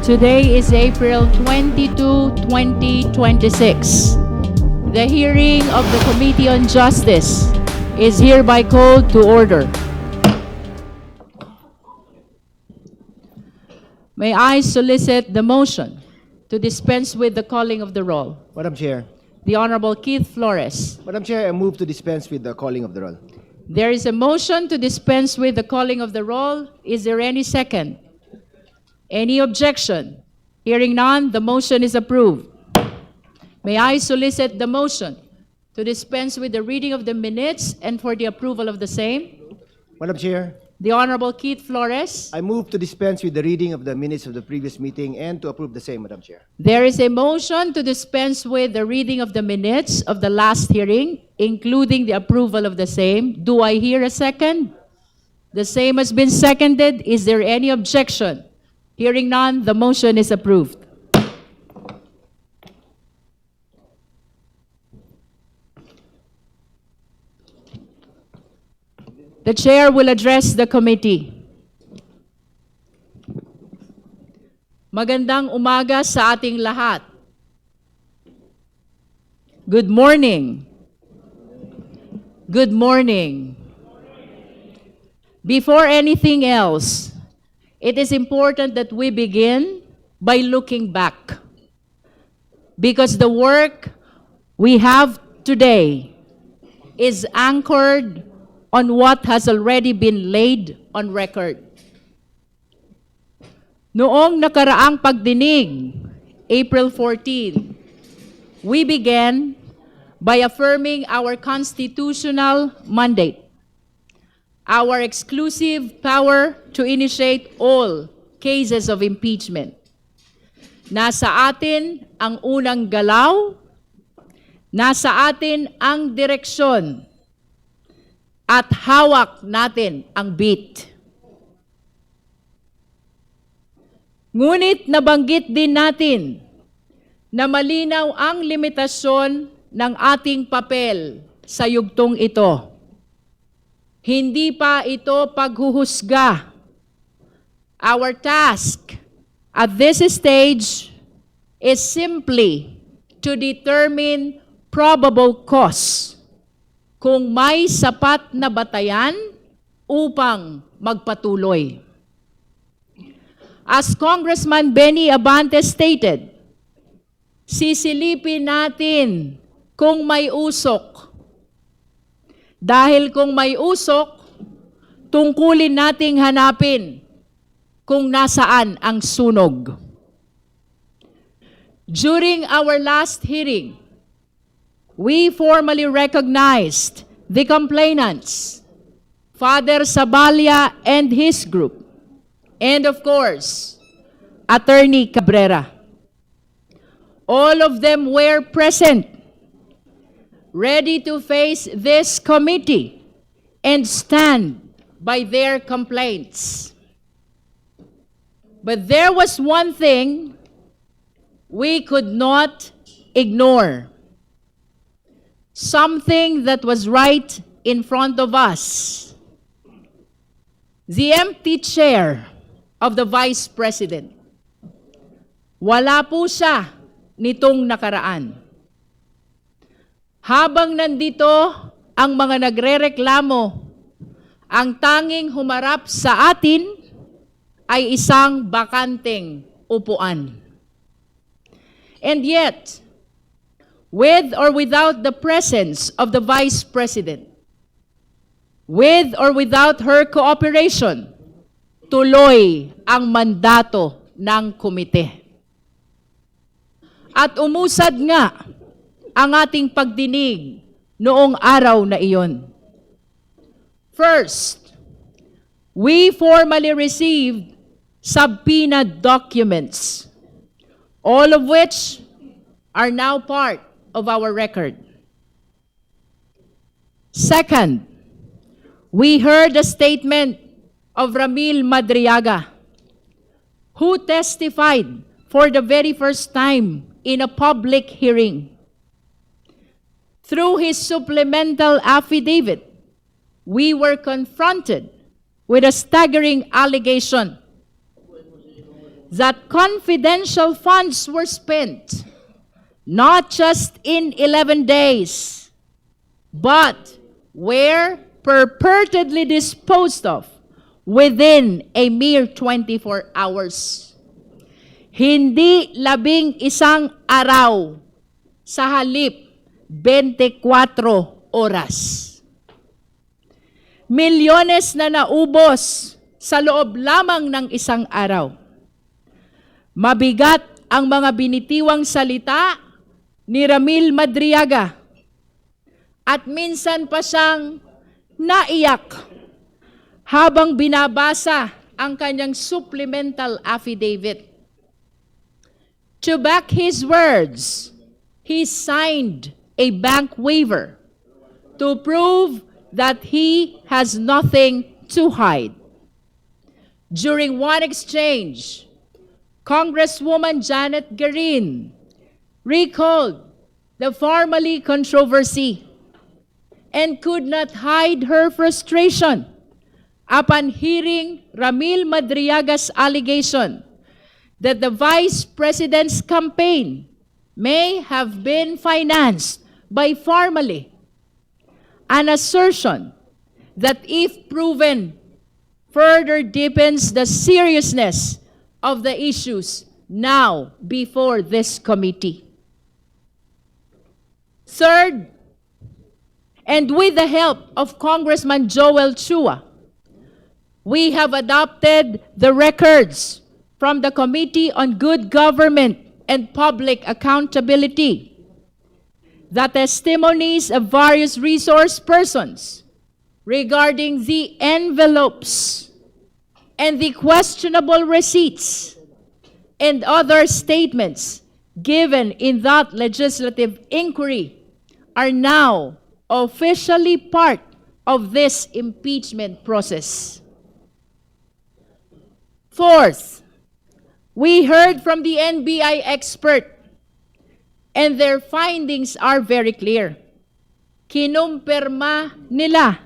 Today is April 22, 2026. The hearing of the Committee on Justice is hereby called to order. May I solicit the motion to dispense with the calling of the roll? Madam Chair. The Honorable Keith Flores. Madam Chair, I move to dispense with the calling of the roll. There is a motion to dispense with the calling of the roll. Is there any second? Any objection? Hearing none, the motion is approved. May I solicit the motion to dispense with the reading of the minutes and for the approval of the same? Madam Chair, The Honorable Keith Flores. I move to dispense with the reading of the minutes of the previous meeting and to approve the same, Madam Chair. There is a motion to dispense with the reading of the minutes of the last hearing, including the approval of the same. Do I hear a second? The same has been seconded. Is there any objection? Hearing none, the motion is approved. The chair will address the committee. Magandang umaga sa ating lahat. Good morning. Good morning. Before anything else, it is important that we begin by looking back. Because the work we have today is anchored on what has already been laid on record. Noong nakaraang pagdinig, April 14, we began by affirming our constitutional mandate, our exclusive power to initiate all cases of impeachment. Nasa atin ang unang galaw, nasa atin ang direksyon, at hawak natin ang beat. Ngunit nabanggit din natin na malinaw ang limitasyon ng ating papel sa yugtong ito. Hindi pa ito paghuhusga. Our task at this stage is simply to determine probable cause, kung may sapat na batayan upang magpatuloy. As Congressman Benny Abante stated, sisilipin natin kung may usok. Dahil kung may usok, tungkulin nating hanapin kung nasaan ang sunog. During our last hearing, we formally recognized the complainants, Father Sabalia and his group, and of course, Attorney Cabrera. All of them were present, ready to face this committee and stand by their complaints. But there was one thing we could not ignore. Something that was right in front of us. The empty chair of the Vice President. Wala po siya nitong nakaraan. Habang nandito ang mga nagrereklamo, ang tanging humarap sa atin ay isang bakanteng upuan. And yet, with or without the presence of the Vice President, with or without her cooperation, tuloy ang mandato ng komite. At umusad nga ang ating pagdinig noong araw na iyon. First, we formally received subpoena documents, all of which are now part of our record. Second, we heard a statement of Ramil Madriaga, who testified for the very first time in a public hearing. Through his supplemental affidavit, we were confronted with a staggering allegation that confidential funds were spent not just in 11 days, but were purportedly disposed of within a mere 24 hours. Hindi 11 araw, sa halip 24 oras. Milyones na naubos sa loob lamang ng isang araw. Mabigat ang mga binitiwang salita ni Ramil Madriaga at minsan pa siyang naiyak habang binabasa ang kanyang supplemental affidavit. To back his words, he signed a bank waiver to prove that he has nothing to hide. During one exchange, Congresswoman Janet Garin recalled the family controversy and could not hide her frustration upon hearing Ramil Madriaga's allegation that the Vice President's campaign may have been financed by family, an assertion that, if proven, further deepens the seriousness of the issues now before this committee. Third, and with the help of Congressman Joel Chua, we have adopted the records from the Committee on Good Government and Public Accountability, the testimonies of various resource persons regarding the envelopes and the questionable receipts and other statements given in that legislative inquiry are now officially part of this impeachment process. Fourth, we heard from the NBI expert, and their findings are very clear. Kinumpirma nila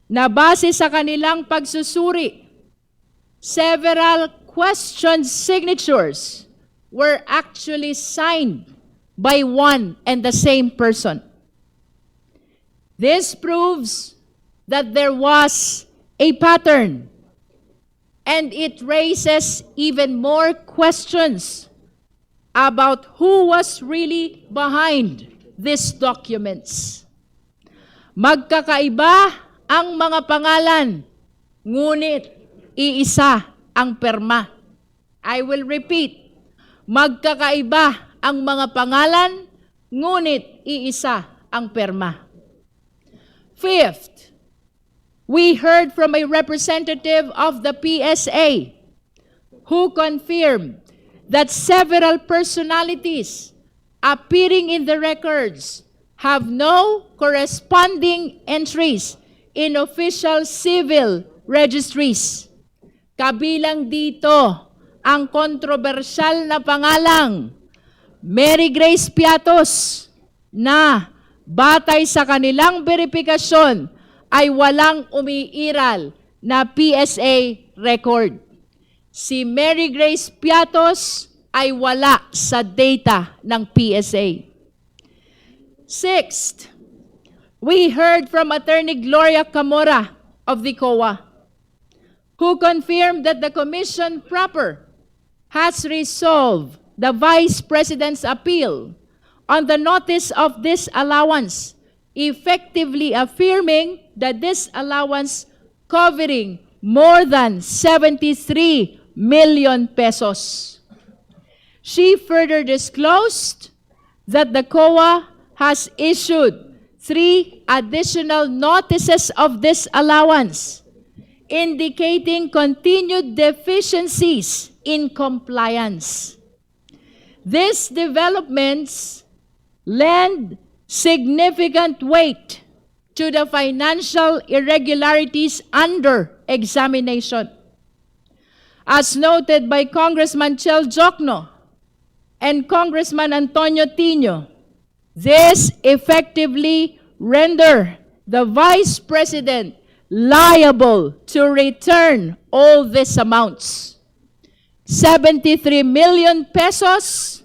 na base sa kanilang pagsusuri, several question signatures were actually signed by one and the same person. This proves that there was a pattern, and it raises even more questions about who was really behind these documents. Magkakaiba ang mga pangalan, ngunit iisa ang perma. I will repeat, magkakaiba ang mga pangalan, ngunit iisa ang perma. Fifth, we heard from a representative of the PSA who confirmed that several personalities appearing in the records have no corresponding entries in official civil registries. Kabilang dito ang kontrobersyal na pangalang Mary Grace Piatos na batay sa kanilang verifikasyon ay walang umiiral na PSA record. Si Mary Grace Piatos ay wala sa data ng PSA. Sixth, we heard from Attorney Gloria Camora of the COA, who confirmed that the Commission proper has resolved the Vice President's appeal on the notice of disallowance, effectively affirming that this allowance covering more than 73 million pesos. She further disclosed that the COA has issued 3 additional notices of disallowance, indicating continued deficiencies in compliance. These developments lend significant weight to the financial irregularities under examination. As noted by Congressman Chel Jokno and Congressman Antonio Tino, this effectively render the Vice President liable to return all these amounts. 73 million pesos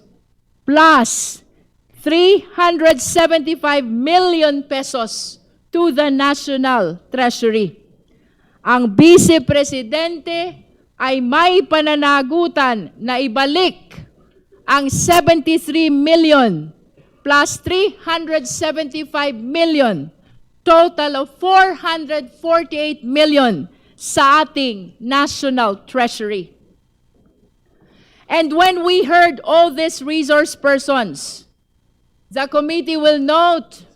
plus 375 million pesos to the National Treasury. Ang Vice Presidente ay may pananagutan na ibalik ang 73 million plus 375 million, total of 448 million sa ating National Treasury. And when we heard all these resource persons, the committee will note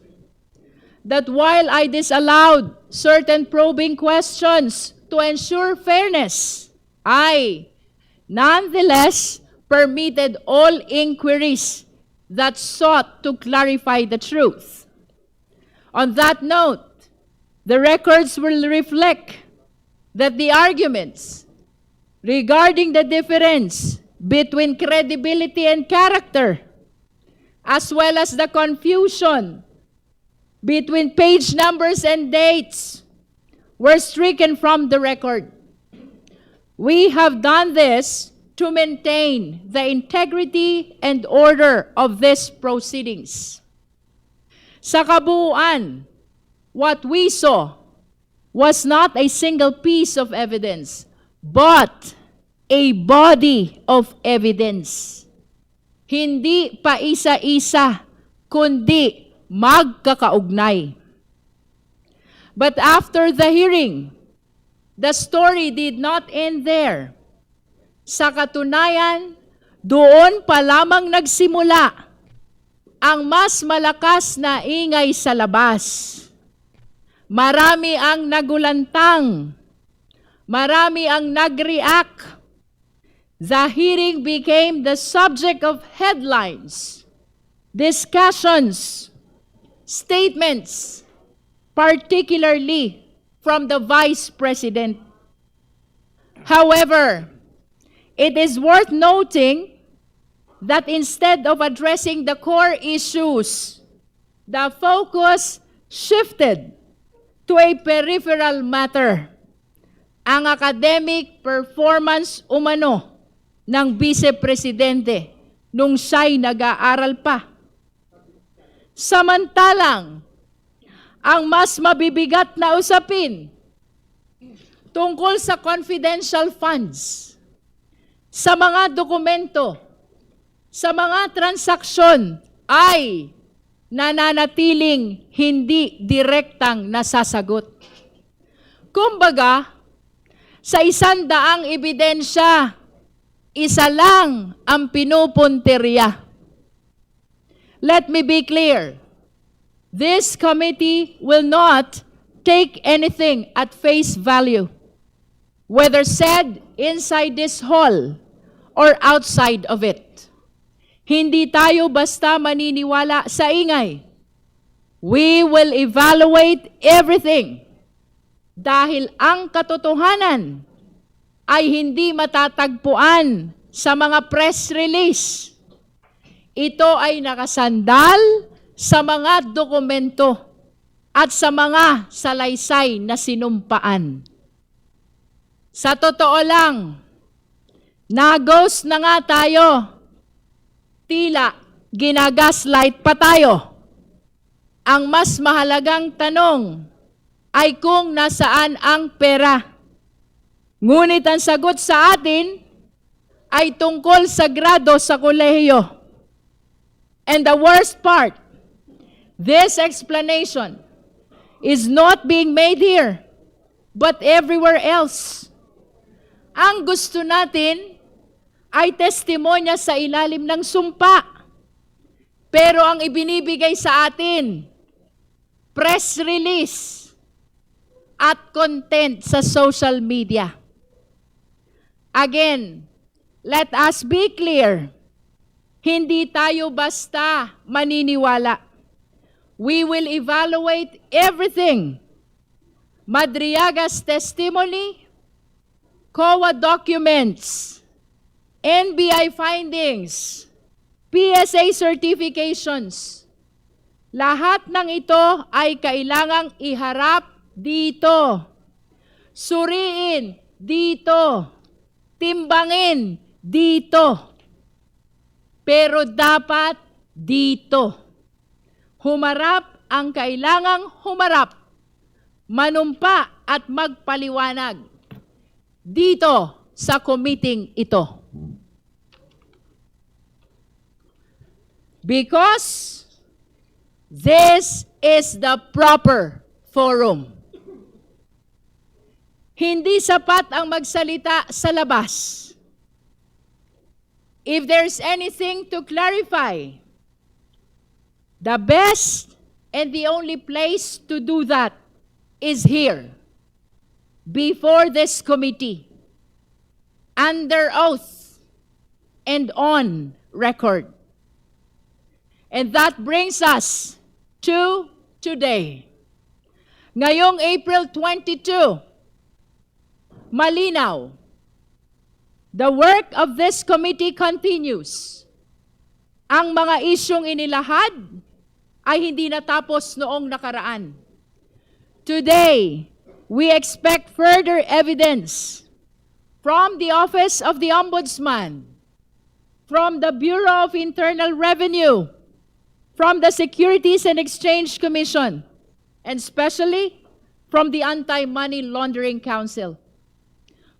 that while I disallowed certain probing questions to ensure fairness, I nonetheless permitted all inquiries that sought to clarify the truth. On that note, the records will reflect that the arguments regarding the difference between credibility and character, as well as the confusion between page numbers and dates, were stricken from the record. We have done this to maintain the integrity and order of these proceedings. Sa kabuuan, what we saw was not a single piece of evidence, but a body of evidence. Hindi pa isa-isa, kundi magkakaugnay. But after the hearing, the story did not end there. Sa katunayan, doon pa lamang nagsimula ang mas malakas na ingay sa labas. Marami ang nagulantang, marami ang nag-react. The hearing became the subject of headlines, discussions, statements, particularly from the Vice President. However, it is worth noting that instead of addressing the core issues, the focus shifted to a peripheral matter, ang academic performance umano ng Vice Presidente nung siya'y nag-aaral pa. Samantalang, ang mas mabibigat na usapin tungkol sa confidential funds, sa mga dokumento, sa mga transaksyon ay nananatiling hindi direktang nasasagot. Kumbaga, sa 100 ebidensya, isa lang ang pinupunteriya. Let me be clear. This committee will not take anything at face value, whether said inside this hall or outside of it. Hindi tayo basta maniniwala sa ingay. We will evaluate everything dahil ang katotohanan ay hindi matatagpuan sa mga press release. Ito ay nakasandal sa mga dokumento at sa mga salaysay na sinumpaan. Sa totoo lang, nagos na nga tayo. Tila ginagaslight pa tayo. Ang mas mahalagang tanong ay kung nasaan ang pera. Ngunit ang sagot sa atin ay tungkol sa grado sa kolehiyo. And the worst part, this explanation is not being made here, but everywhere else. Ang gusto natin ay testimonya sa ilalim ng sumpa. Pero ang ibinibigay sa atin, press release at content sa social media. Again, let us be clear. Hindi tayo basta maniniwala. We will evaluate everything. Madriaga's testimony, COA documents, NBI findings, PSA certifications. Lahat ng ito ay kailangang iharap dito. Suriin dito. Timbangin dito. Pero dapat dito. Humarap ang kailangang humarap. Manumpa at magpaliwanag. Dito sa committee ito. Because this is the proper forum. Hindi sapat ang magsalita sa labas. If there's anything to clarify, the best and the only place to do that is here, before this committee, under oath and on record. And that brings us to today. Ngayong April 22, malinaw, the work of this committee continues. Ang mga isyong inilahad ay hindi natapos noong nakaraan. Today, we expect further evidence from the Office of the Ombudsman, from the Bureau of Internal Revenue, from the Securities and Exchange Commission, and especially from the Anti-Money Laundering Council.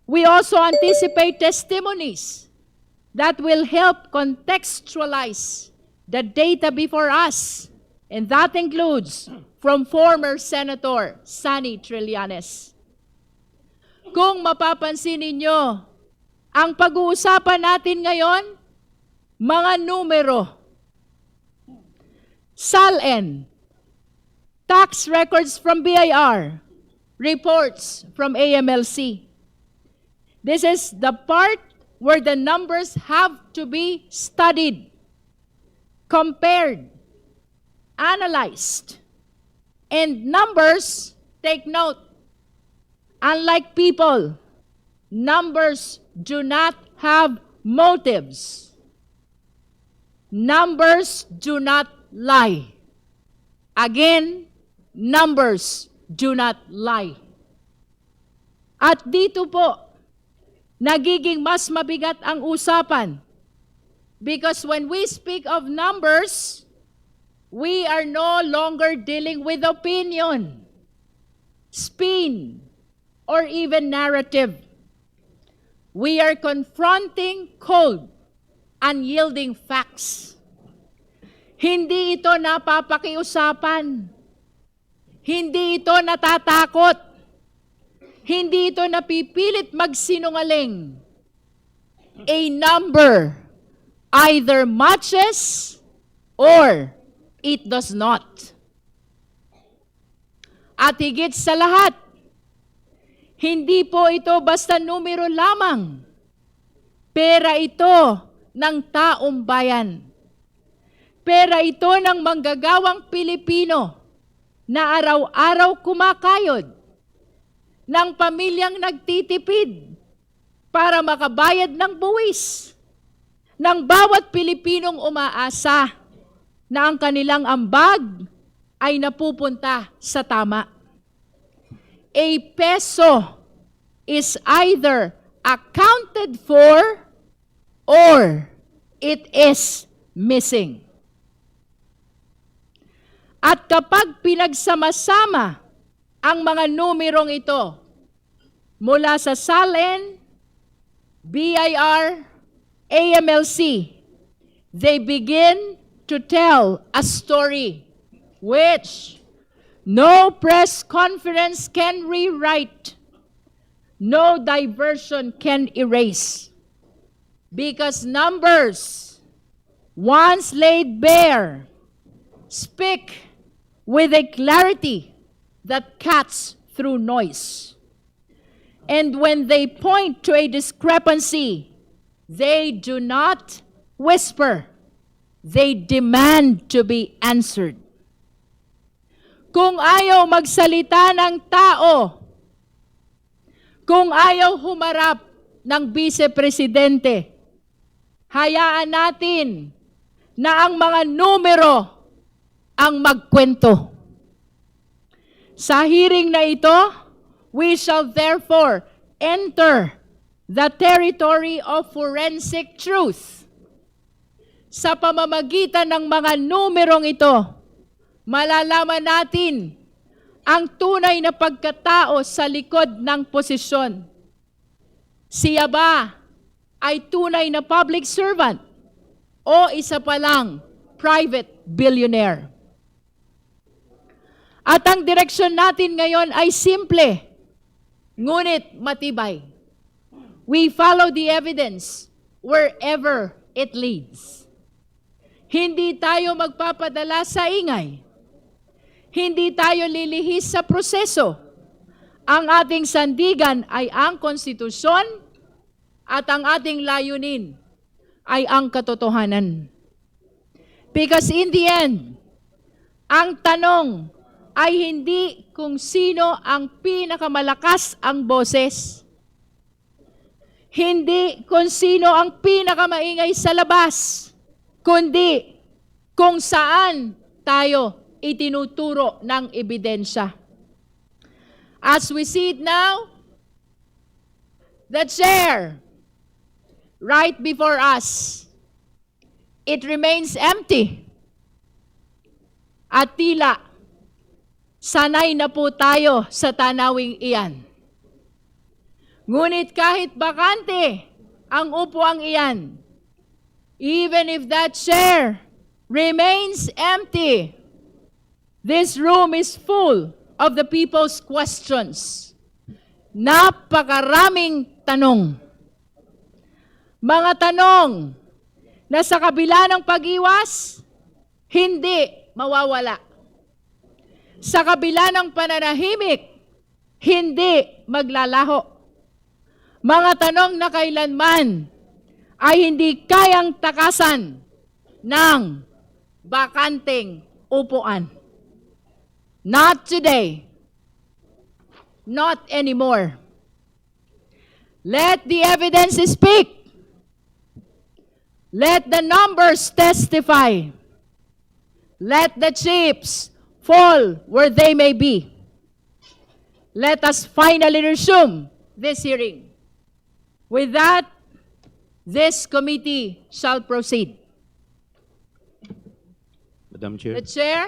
We also anticipate testimonies that will help contextualize the data before us, and that includes from former Senator Sani Trillanes. Kung mapapansin ninyo, ang pag-uusapan natin ngayon, mga numero, SALN, tax records from BIR, reports from AMLC. This is the part where the numbers have to be studied, compared, analyzed. And numbers, take note, unlike people, numbers do not have motives. Numbers do not lie. Again, numbers do not lie. At dito po, nagiging mas mabigat ang usapan. Because when we speak of numbers, we are no longer dealing with opinion, spin, or even narrative. We are confronting cold, unyielding facts. Hindi ito napapakiusapan. Hindi ito natatakot. Hindi ito napipilit magsinungaling. A number either matches or it does not. At higit sa lahat, hindi po ito basta numero lamang. Pera ito ng taong bayan. Pera ito ng manggagawang Pilipino na araw-araw kumakayod, ng pamilyang nagtitipid para makabayad ng buwis, ng bawat Pilipinong umaasa na ang kanilang ambag ay napupunta sa tama. A peso is either accounted for or it is missing. At kapag pinagsama-sama ang mga numerong ito mula sa SALN, BIR, AMLC, they begin to tell a story which no press conference can rewrite, no diversion can erase. Because numbers, once laid bare, speak with a clarity that cuts through noise. And when they point to a discrepancy, they do not whisper. They demand to be answered. Kung ayaw magsalita ng tao, kung ayaw humarap ng vice-presidente, hayaan natin na ang mga numero ang magkwento. Sa hearing na ito, we shall therefore enter the territory of forensic truth. Sa pamamagitan ng mga numerong ito, malalaman natin ang tunay na pagkatao sa likod ng posisyon. Siya ba ay tunay na public servant o isa pa lang private billionaire? At ang direksyon natin ngayon ay simple, ngunit matibay. We follow the evidence wherever it leads. Hindi tayo magpapadala sa ingay. Hindi tayo lilihis sa proseso. Ang ating sandigan ay ang konstitusyon at ang ating layunin ay ang katotohanan. Because in the end, ang tanong ay hindi kung sino ang pinakamalakas ang boses. Hindi kung sino ang pinakamaingay sa labas, kundi kung saan tayo itinuturo ng ebidensya. As we see it now, the chair right before us, it remains empty. At tila sanay na po tayo sa tanawing iyan. Ngunit kahit bakante ang upuang iyan, even if that chair remains empty, this room is full of the people's questions. Napakaraming tanong. Mga tanong na sa kabila ng pag-iwas, hindi mawawala. Sa kabila ng pananahimik, hindi maglalaho. Mga tanong na kailanman ay hindi kayang takasan ng bakanteng upuan. Not today. Not anymore. Let the evidence speak. Let the numbers testify. Let the chips fall where they may be. Let us finally resume this hearing. With that, this committee shall proceed. Madam Chair. The chair